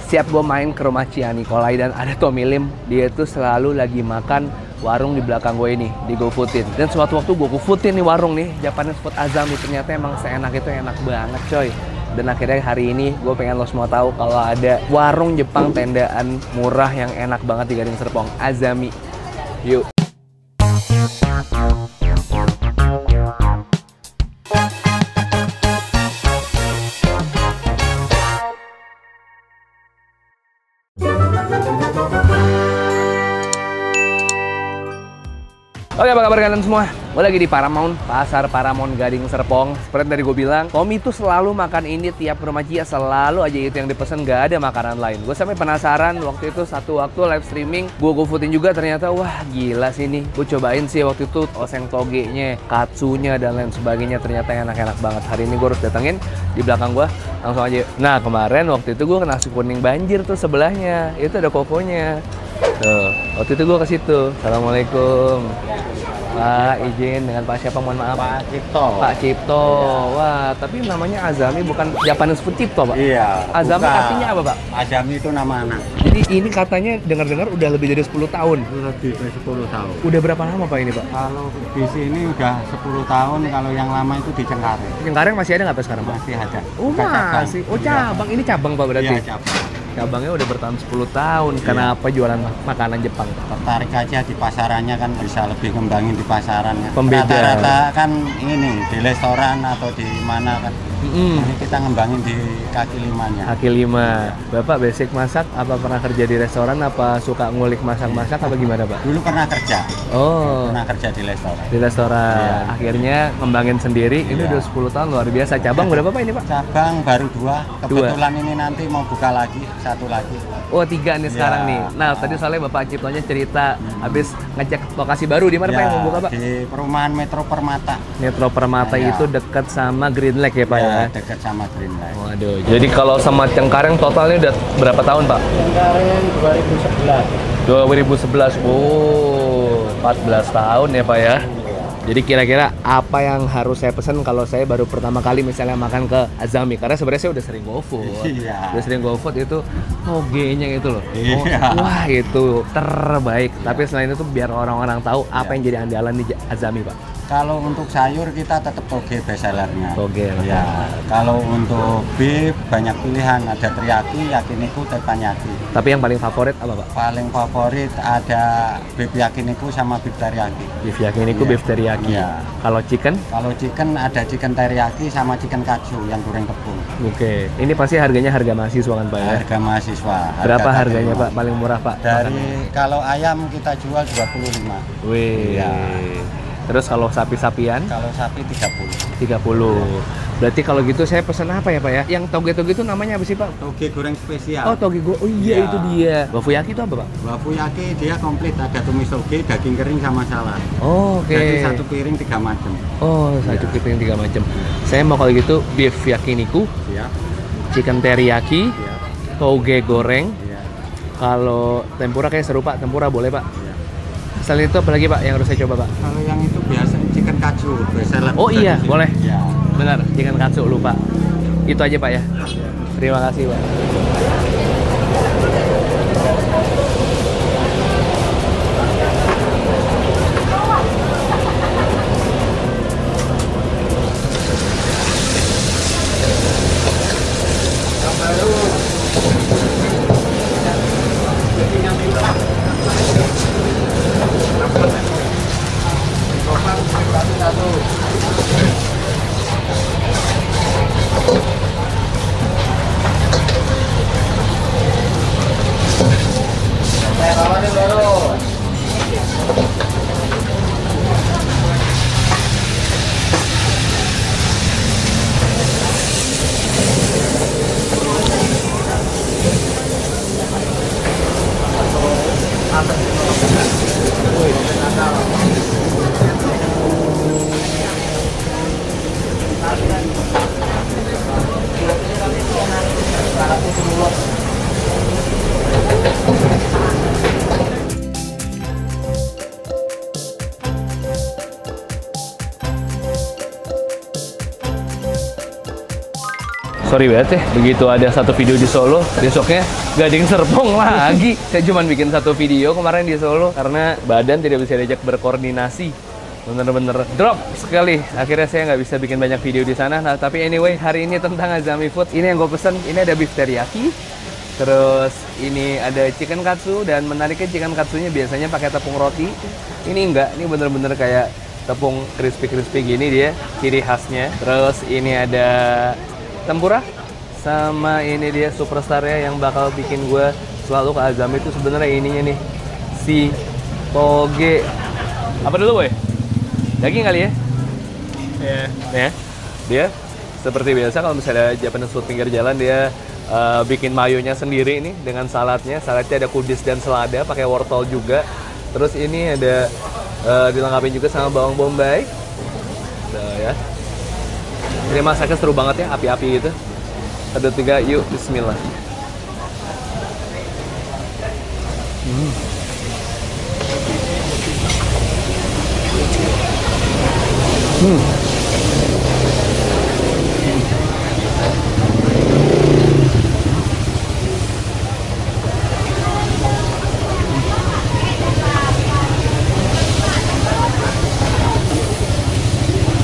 setiap gue main ke rumah Cia Nikolai dan ada Tommy Lim, dia tuh selalu lagi makan warung di belakang gue ini, di GoFoodin. Dan suatu waktu gue GoFoodin nih warung nih, Japanese food Azami, ternyata emang seenak itu, enak banget coy. Dan akhirnya hari ini gue pengen lo semua tahu kalau ada warung Jepang tendaan murah yang enak banget di Gading Serpong, Azami. Yuk. Oke, apa kabar kalian semua? Gue lagi di Paramount, Pasar Paramount Gading Serpong. Seperti tadi gue bilang, Tommy tuh selalu makan ini tiap ke rumah Cia, selalu aja itu yang dipesan, gak ada makanan lain. Gue sampai penasaran waktu itu, satu waktu live streaming, gue GoFoodin juga, ternyata wah gila sih nih. Gue cobain sih waktu itu oseng togenya, katsunya, dan lain sebagainya, ternyata enak-enak banget. Hari ini gue harus datengin di belakang gue, langsung aja. Nah kemarin waktu itu gue ke nasi kuning banjir tuh sebelahnya, itu ada kokonya. Tuh, waktu itu gue ke situ. Assalamualaikum. Pak, izin dengan Pak siapa, mohon maaf? Pak Cipto. Pak Cipto. Iya. Wah, tapi namanya Azami bukan Japanese food Cipto, Pak? Iya. Azami bukan. artinya apa, Pak? Azami itu nama anak. Jadi ini katanya dengar-dengar udah lebih dari 10 tahun. Lebih dari 10 tahun. Udah berapa lama, Pak, ini, Pak? Kalau di sini udah 10 tahun, kalau yang lama itu di Cengkareng. Cengkareng masih ada nggak, Pak, sekarang, Pak? Masih ada. Oh, Bukan cabang. masih. Oh, cabang. Ini cabang, Pak, berarti? Iya, cabang. Cabangnya udah bertahan 10 tahun. Iya. Kenapa jualan makanan Jepang? Tertarik aja di pasarannya kan, bisa lebih ngembangin di pasarannya. Pembeda. Rata-rata kan ini di restoran atau di mana kan. Ini kita ngembangin di kaki limanya. Kaki lima. Bapak basic masak, apa pernah kerja di restoran, apa suka ngulik masak-masak, apa gimana, Pak? Dulu pernah kerja. Oh, Pernah kerja di restoran. di restoran. Iya. Akhirnya ngembangin sendiri. Ini Iya. udah 10 tahun, luar biasa. Cabang berapa, Pak, ini, Pak? Cabang baru 2. Kebetulan ini nanti mau buka lagi, 1 lagi. Oh, 3 nih sekarang Iya. nih. Nah, tadi soalnya Bapak Ciptonya cerita habis ngecek lokasi baru, di mana, Pak, yang mau buka, Pak? Di perumahan Metro Permata. Metro Permata Iya. itu dekat sama Green Lake ya, Pak, ya? Dekat sama Greenlight. Waduh, jadi kalau sama Cengkareng totalnya udah berapa tahun, Pak? Cengkareng 2011. 2011. Oh, 14 tahun ya, Pak, ya? Jadi kira-kira apa yang harus saya pesan kalau saya baru pertama kali misalnya makan ke Azami? Karena sebenarnya saya udah sering GoFood. Iya. Udah sering GoFood itu togenya itu loh. Iya. Wah, itu terbaik. Tapi selain itu biar orang-orang tahu apa yang jadi andalan di Azami, Pak. Kalau untuk sayur kita tetap toge best sellernya. Toge. Ya. Kalau untuk beef banyak pilihan, ada teriyaki, yakiniku, teppanyaki. Tapi yang paling favorit apa, Pak? Paling favorit ada beef yakiniku sama beef teriyaki. Beef yakiniku, Iya. beef teriyaki. Iya. Kalau chicken? Kalau chicken ada chicken teriyaki sama chicken katsu yang goreng tepung. Oke. Ini pasti harganya harga mahasiswa kan, Pak, ya? Harga mahasiswa. Berapa harga harganya, terima. Pak? Paling murah, Pak? Dari kalau ayam kita jual 25. Wih. Iya. Terus kalau sapi-sapian? Kalau sapi 30. 30. Berarti kalau gitu saya pesan apa ya, Pak, ya? Yang toge-toge itu namanya apa sih, Pak? Toge goreng spesial. Oh, toge go. Oh iya, Iya. itu dia. Bafuyaki itu apa, Pak? Wafuyaki dia komplit, ada tumis toge, daging kering sama salad. Oh, oke. Jadi satu piring 3 macam. Oh, satu Iya. piring 3 macam. Saya mau kalau gitu beef yakiniku, Siap. chicken teriyaki, Siap. toge goreng. Siap. Kalau tempura kayak seru, Pak. Tempura boleh, Pak. Siap. Selain itu apa lagi, Pak, yang harus saya coba, Pak? Kalau yang itu biasa chicken katsu, best seller. Oh iya, boleh. Ya. Benar, chicken katsu lupa. Itu aja, Pak, ya. Terima kasih, Pak. Sorry banget ya, begitu ada satu video di Solo, besoknya Gading Serpong lagi. Saya cuma bikin satu video kemarin di Solo karena badan tidak bisa diajak berkoordinasi. Bener-bener drop sekali. Akhirnya saya nggak bisa bikin banyak video di sana. Nah, tapi anyway, hari ini tentang Azami Food. Ini yang gue pesen. Ini ada beef teriyaki. Terus ini ada chicken katsu. Dan menariknya chicken katsunya biasanya pakai tepung roti. Ini enggak. Ini bener-bener kayak tepung crispy-crispy gini dia. Ciri khasnya. Terus ini ada tempura. Sama ini dia superstar ya yang bakal bikin gue selalu ke Azami itu sebenarnya ininya nih. Si toge. Apa dulu boy? Daging kali ya? Iya. Ya. Dia seperti biasa kalau misalnya Japanese food pinggir jalan dia bikin mayonya sendiri nih dengan saladnya. Saladnya ada kudis dan selada, pakai wortel juga. Terus ini ada dilengkapi juga sama bawang bombay. Nah, ya. Ini masaknya seru banget ya, api-api gitu. Ada 3, yuk bismillah.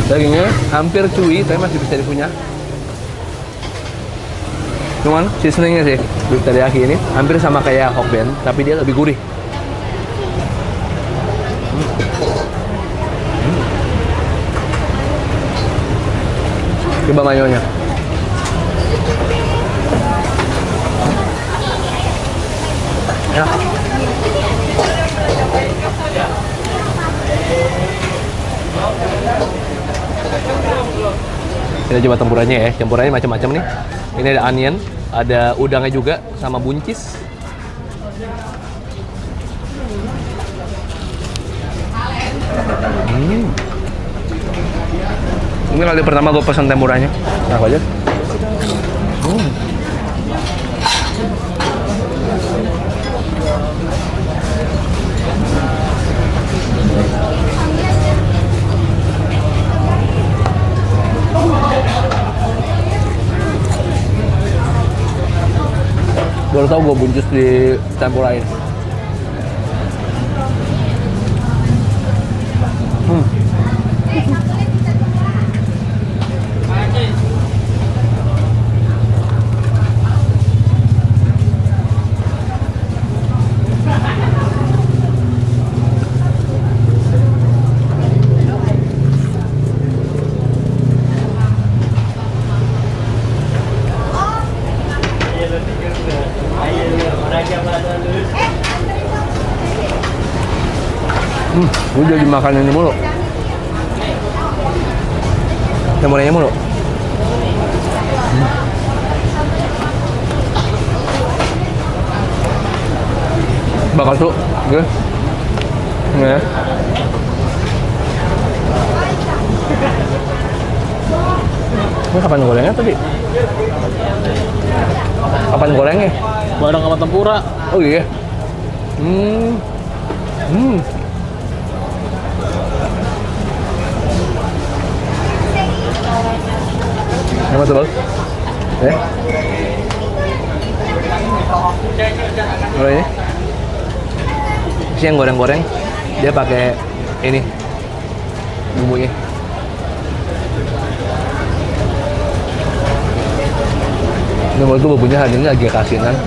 Dagingnya hampir chewy, tapi masih bisa dipunya. Cuman seasoningnya sih, beef teriyaki ini hampir sama kayak Hokben, tapi dia lebih gurih. Coba mayonya. Ya. Kita coba tempurannya ya. Campurannya macam-macam nih. Ini ada onion, ada udangnya juga sama buncis. Ini kali pertama gue pesan tempuranya. Nah, aja. Baru tau gue buncis di tempurain. Gue jadi makan ini mulu. Tempuranya mulu. Bakal tuh, gue. Ya. Ini kapan gorengnya tadi? Kapan gorengnya? Bareng sama tempura. Oh iya. Gimana tuh, Bang? Ya? Kalau ini? Si yang goreng-goreng, dia pakai ini bumbunya. Ini menurut gue bumbunya hari ini lagi kasinan.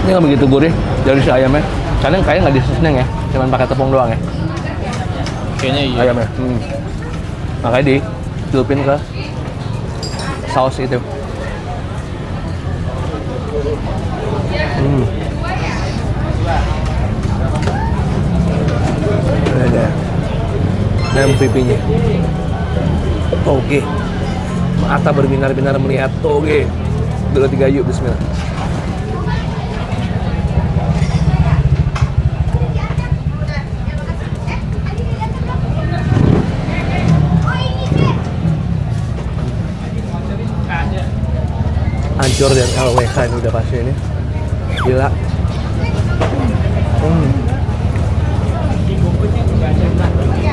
Ini nggak begitu gurih dari si ayamnya. Kadang kayak nggak diseasoneng ya, cuma pakai tepung doang ya. Kayaknya iya. Ayamnya. Makanya dicelupin ke saus itu. Ada pipinya. Oke. Mata berbinar-binar melihat toge. 2, 3 yuk, bismillah. Ancur dan LWH ini udah pasti ini. Gila.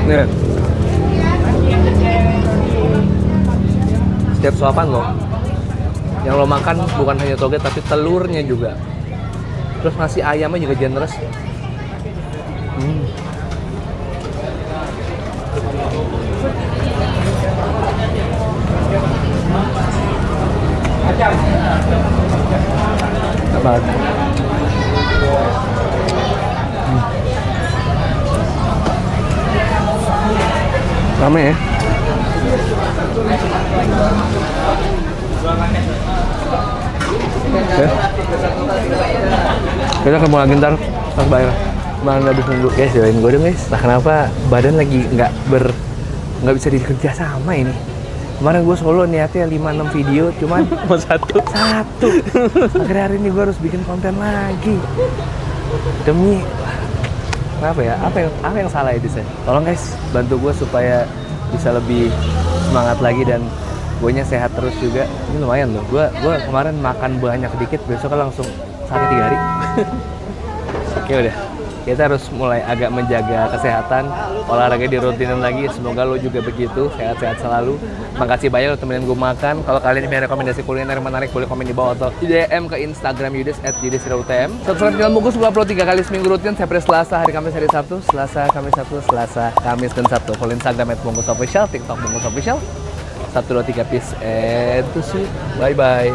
Nih. Setiap suapan lo, yang lo makan bukan hanya toge tapi telurnya juga. Terus nasi ayamnya juga generous. Apa? Rame ya? Kita ketemu lagi ntar pas bayar. Kemarin habis nunggu guys, doain gue dong guys. Nah kenapa badan lagi nggak bisa dikerja sama ini? Kemarin gue solo niatnya 5-6 video, cuman Cuma satu. Akhirnya hari ini gue harus bikin konten lagi. Demi apa ya? Apa yang salah ya Disa? Tolong guys, bantu gue supaya bisa lebih semangat lagi dan guenya sehat terus juga. Ini lumayan loh. Gue kemarin makan banyak dikit, besok langsung sakit 3 hari. Oke udah. Kita harus mulai agak menjaga kesehatan, olahraga dirutinin lagi. Semoga lo juga begitu, sehat-sehat selalu. Makasih banyak lo temenin gue makan. Kalau kalian punya rekomendasi kuliner menarik, boleh komen di bawah atau DM ke Instagram Yudis @yudisrautm. Subscribe channel Bungkus 23 kali seminggu rutin, setiap hari Selasa, hari Kamis, hari Sabtu, Selasa, Kamis, Sabtu, Selasa, Kamis, dan Sabtu. Follow Instagram @bungkusofficial, TikTok Bungkus Official. 1, 2, 3 peace and to see. Bye bye.